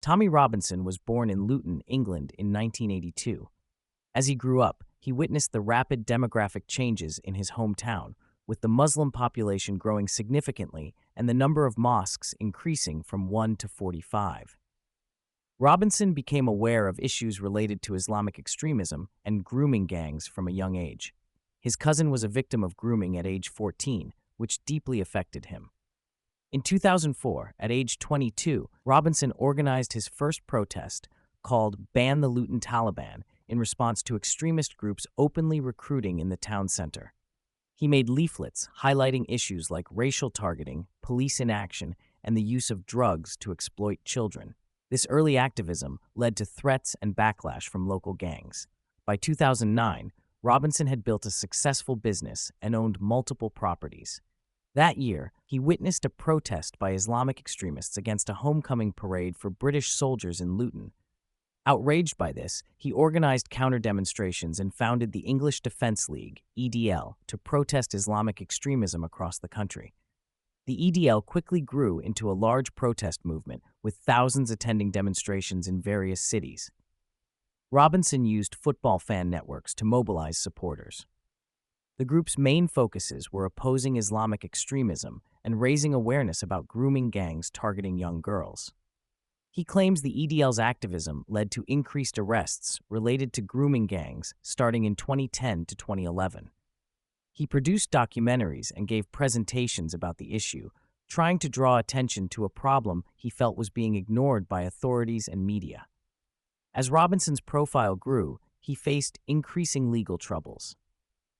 Tommy Robinson was born in Luton, England in 1982. As he grew up, he witnessed the rapid demographic changes in his hometown, with the Muslim population growing significantly and the number of mosques increasing from 1 to 45. Robinson became aware of issues related to Islamic extremism and grooming gangs from a young age. His cousin was a victim of grooming at age 14, which deeply affected him. In 2004, at age 22, Robinson organized his first protest, called Ban the Luton Taliban, in response to extremist groups openly recruiting in the town center. He made leaflets highlighting issues like racial targeting, police inaction, and the use of drugs to exploit children. This early activism led to threats and backlash from local gangs. By 2009, Robinson had built a successful business and owned multiple properties. That year, he witnessed a protest by Islamic extremists against a homecoming parade for British soldiers in Luton. Outraged by this, he organized counter-demonstrations and founded the English Defence League, EDL, to protest Islamic extremism across the country. The EDL quickly grew into a large protest movement, with thousands attending demonstrations in various cities. Robinson used football fan networks to mobilize supporters. The group's main focuses were opposing Islamic extremism and raising awareness about grooming gangs targeting young girls. He claims the EDL's activism led to increased arrests related to grooming gangs starting in 2010 to 2011. He produced documentaries and gave presentations about the issue, trying to draw attention to a problem he felt was being ignored by authorities and media. As Robinson's profile grew, he faced increasing legal troubles.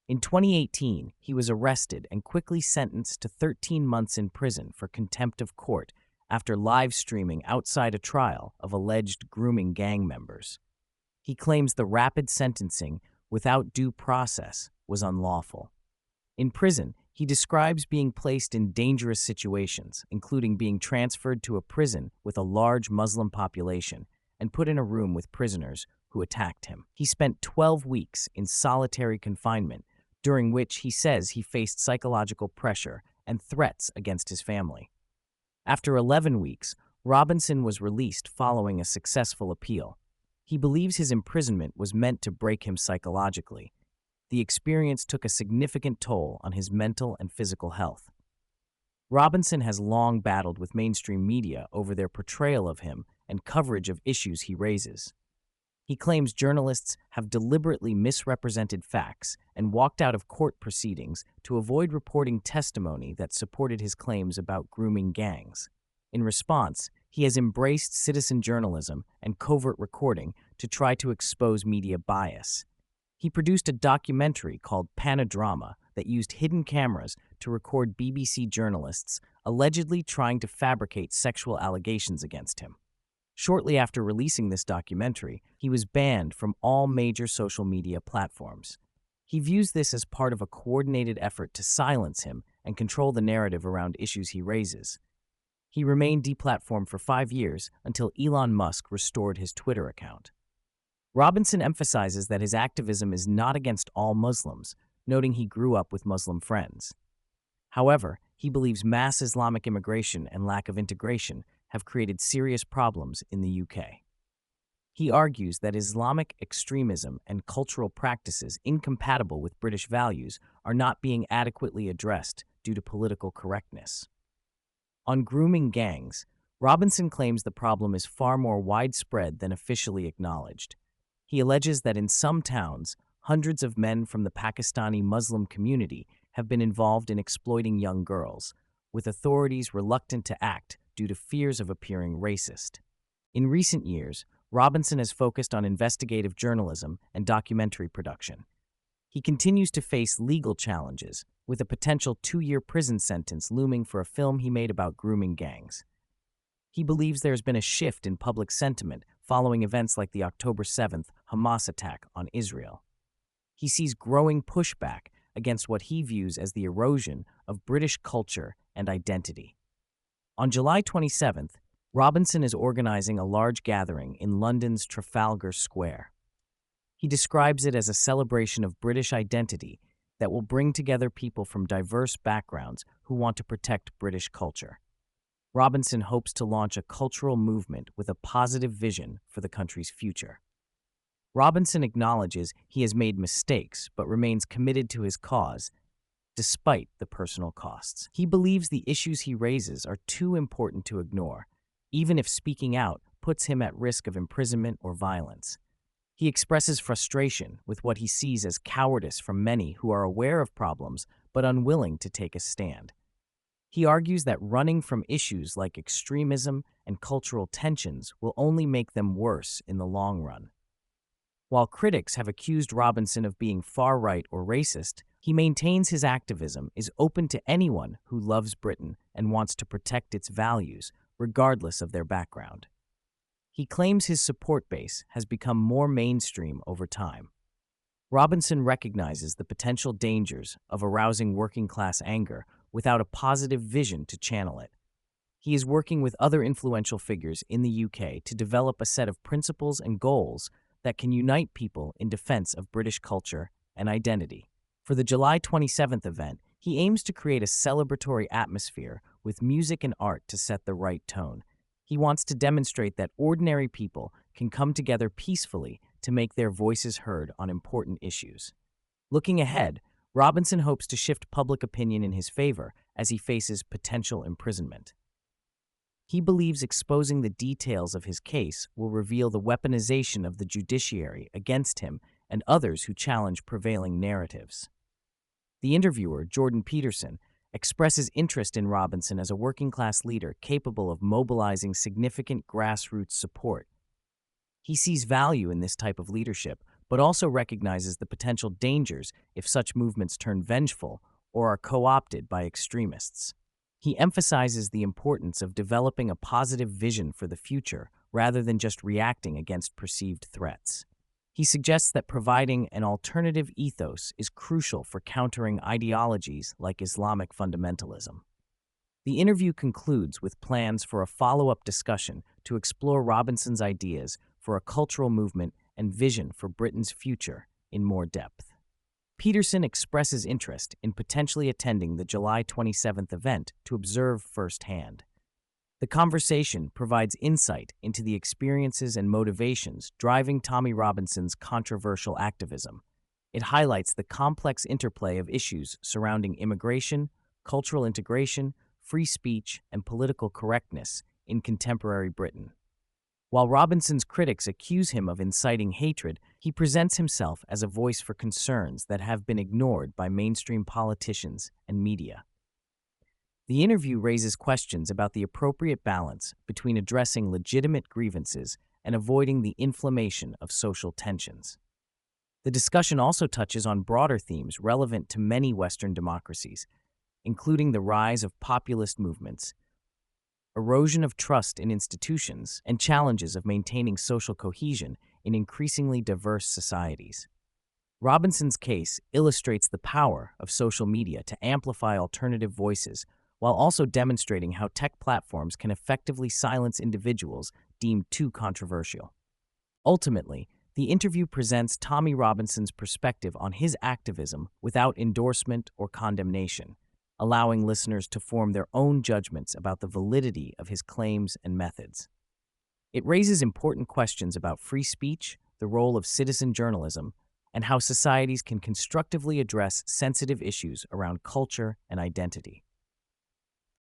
In 2018, he was arrested and quickly sentenced to 13 months in prison for contempt of court after live streaming outside a trial of alleged grooming gang members. He claims the rapid sentencing without due process was unlawful. In prison, he describes being placed in dangerous situations, including being transferred to a prison with a large Muslim population and put in a room with prisoners who attacked him. He spent 12 weeks in solitary confinement, during which he says he faced psychological pressure and threats against his family. After 11 weeks, Robinson was released following a successful appeal. He believes his imprisonment was meant to break him psychologically. The experience took a significant toll on his mental and physical health. Robinson has long battled with mainstream media over their portrayal of him and coverage of issues he raises. He claims journalists have deliberately misrepresented facts and walked out of court proceedings to avoid reporting testimony that supported his claims about grooming gangs. In response, he has embraced citizen journalism and covert recording to try to expose media bias. He produced a documentary called Panodrama that used hidden cameras to record BBC journalists allegedly trying to fabricate sexual allegations against him. Shortly after releasing this documentary, he was banned from all major social media platforms. He views this as part of a coordinated effort to silence him and control the narrative around issues he raises. He remained deplatformed for 5 years until Elon Musk restored his Twitter account. Robinson emphasizes that his activism is not against all Muslims, noting he grew up with Muslim friends. However, he believes mass Islamic immigration and lack of integration have created serious problems in the UK. He argues that Islamic extremism and cultural practices incompatible with British values are not being adequately addressed due to political correctness. On grooming gangs, Robinson claims the problem is far more widespread than officially acknowledged. He alleges that in some towns, hundreds of men from the Pakistani Muslim community have been involved in exploiting young girls, with authorities reluctant to act due to fears of appearing racist. In recent years, Robinson has focused on investigative journalism and documentary production. He continues to face legal challenges, with a potential 2-year prison sentence looming for a film he made about grooming gangs. He believes there has been a shift in public sentiment following events like the October 7th Hamas attack on Israel. He sees growing pushback against what he views as the erosion of British culture and identity. On July 27th, Robinson is organizing a large gathering in London's Trafalgar Square. He describes it as a celebration of British identity that will bring together people from diverse backgrounds who want to protect British culture. Robinson hopes to launch a cultural movement with a positive vision for the country's future. Robinson acknowledges he has made mistakes but remains committed to his cause despite the personal costs. He believes the issues he raises are too important to ignore, even if speaking out puts him at risk of imprisonment or violence. He expresses frustration with what he sees as cowardice from many who are aware of problems but unwilling to take a stand. He argues that running from issues like extremism and cultural tensions will only make them worse in the long run. While critics have accused Robinson of being far-right or racist, he maintains his activism is open to anyone who loves Britain and wants to protect its values, regardless of their background. He claims his support base has become more mainstream over time. Robinson recognizes the potential dangers of arousing working-class anger without a positive vision to channel it. He is working with other influential figures in the UK to develop a set of principles and goals that can unite people in defense of British culture and identity. For the July 27th event, he aims to create a celebratory atmosphere with music and art to set the right tone. He wants to demonstrate that ordinary people can come together peacefully to make their voices heard on important issues. Looking ahead, Robinson hopes to shift public opinion in his favor as he faces potential imprisonment. He believes exposing the details of his case will reveal the weaponization of the judiciary against him and others who challenge prevailing narratives. The interviewer, Jordan Peterson, expresses interest in Robinson as a working-class leader capable of mobilizing significant grassroots support. He sees value in this type of leadership, but also recognizes the potential dangers if such movements turn vengeful or are co-opted by extremists. He emphasizes the importance of developing a positive vision for the future rather than just reacting against perceived threats. He suggests that providing an alternative ethos is crucial for countering ideologies like Islamic fundamentalism. The interview concludes with plans for a follow-up discussion to explore Robinson's ideas for a cultural movement and vision for Britain's future in more depth. Peterson expresses interest in potentially attending the July 27th event to observe firsthand. The conversation provides insight into the experiences and motivations driving Tommy Robinson's controversial activism. It highlights the complex interplay of issues surrounding immigration, cultural integration, free speech, and political correctness in contemporary Britain. While Robinson's critics accuse him of inciting hatred, he presents himself as a voice for concerns that have been ignored by mainstream politicians and media. The interview raises questions about the appropriate balance between addressing legitimate grievances and avoiding the inflammation of social tensions. The discussion also touches on broader themes relevant to many Western democracies, including the rise of populist movements, erosion of trust in institutions, and challenges of maintaining social cohesion in increasingly diverse societies. Robinson's case illustrates the power of social media to amplify alternative voices while also demonstrating how tech platforms can effectively silence individuals deemed too controversial. Ultimately, the interview presents Tommy Robinson's perspective on his activism without endorsement or condemnation, allowing listeners to form their own judgments about the validity of his claims and methods. It raises important questions about free speech, the role of citizen journalism, and how societies can constructively address sensitive issues around culture and identity.